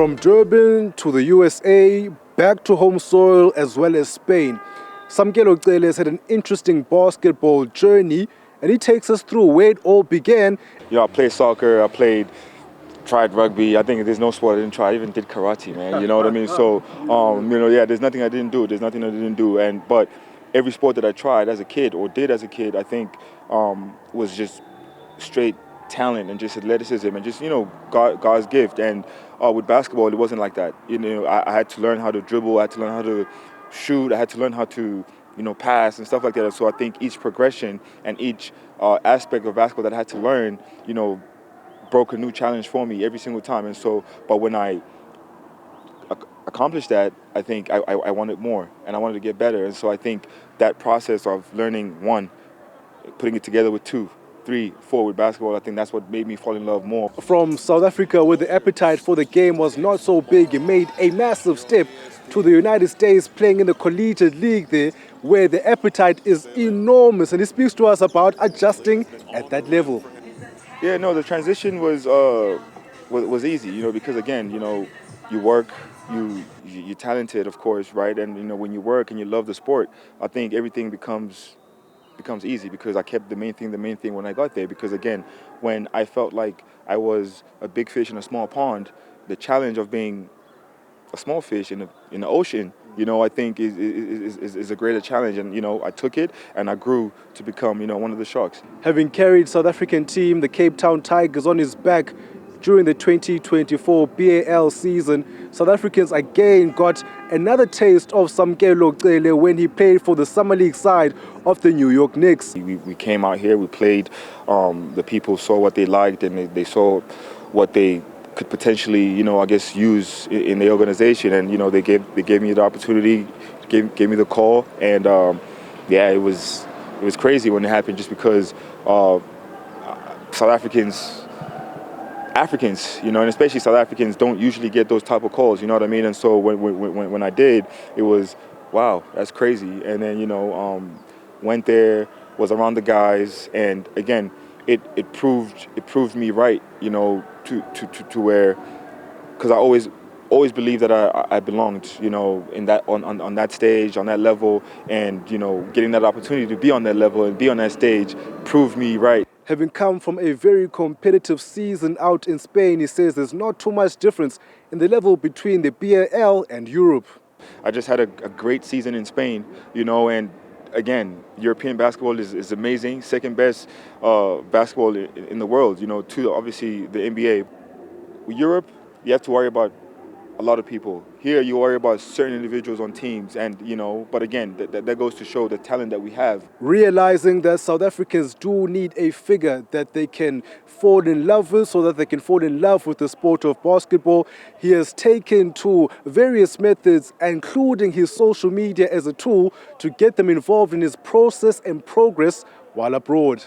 From Durban to the USA, back to home soil as well as Spain, Samkelo Cele has had an interesting basketball journey, and he takes us through where it all began. I played soccer, tried rugby. I think there's no sport I didn't try. I even did karate, man. You know what I mean? So, there's nothing I didn't do. But every sport that I tried as a kid or did as a kid, I think was just straight talent and just athleticism and just, God's gift. And with basketball, it wasn't like that. I had to learn how to dribble. I had to learn how to shoot. I had to learn how to, pass and stuff like that. So I think each progression and each aspect of basketball that I had to learn, broke a new challenge for me every single time. And so, but when I accomplished that, I think I wanted more and I wanted to get better. And so I think that process of learning one, putting it together with two, 3, 4 with basketball, I think that's what made me fall in love more. From South Africa, where the appetite for the game was not so big, he made a massive step to the United States, playing in the collegiate league there, where the appetite is enormous. And he speaks to us about adjusting at that level. Yeah, no, the transition was easy, because again, you work, you're talented, of course, right? And when you work and you love the sport, I think everything becomes easy, because I kept the main thing when I got there. Because again, when I felt like I was a big fish in a small pond, the challenge of being a small fish in the ocean, I think is a greater challenge. And I took it and I grew to become one of the sharks. Having carried South African team, the Cape Town Tigers, on his back during the 2024 BAL season, South Africans again got another taste of Samkelo Cele when he played for the Summer League side of the New York Knicks. We came out here, we played, the people saw what they liked and they saw what they could potentially, use in the organization. And, they gave me the opportunity, gave me the call. And, it was crazy when it happened, just because Africans, and especially South Africans, don't usually get those type of calls, you know what I mean? And so when I did, it was, wow, that's crazy. And then, went there, was around the guys, and again, it proved me right, to where, because I always believed that I belonged, in that on that stage, on that level, and getting that opportunity to be on that level and be on that stage proved me right. Having come from a very competitive season out in Spain, he says there's not too much difference in the level between the BAL and Europe. I just had a great season in Spain, and again, European basketball is amazing, second best basketball in the world, to obviously the NBA. With Europe, you have to worry about a lot of people. Here, you worry about certain individuals on teams, and but again, that goes to show the talent that we have. Realizing that South Africans do need a figure that they can fall in love with, so that they can fall in love with the sport of basketball, he has taken to various methods, including his social media as a tool to get them involved in his process and progress while abroad.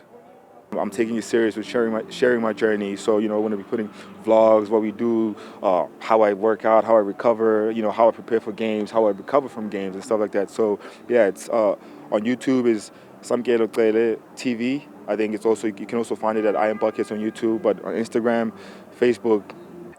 I'm taking it serious with sharing my journey. So, I'm going to be putting vlogs, what we do, how I work out, how I recover, how I prepare for games, how I recover from games and stuff like that. So, yeah, it's on YouTube is Samkelo Cele TV. I think you can also find it at I Am Buckets on YouTube, but on Instagram, Facebook.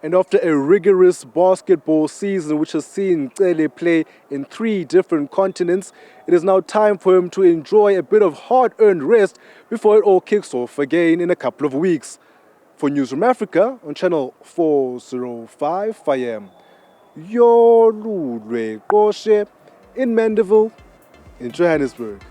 And after a rigorous basketball season which has seen Cele play in 3 different continents, it is now time for him to enjoy a bit of hard-earned rest before it all kicks off again in a couple of weeks. For Newzroom Afrika on channel 405, I am Yolulwe Qoshe in Mandeville in Johannesburg.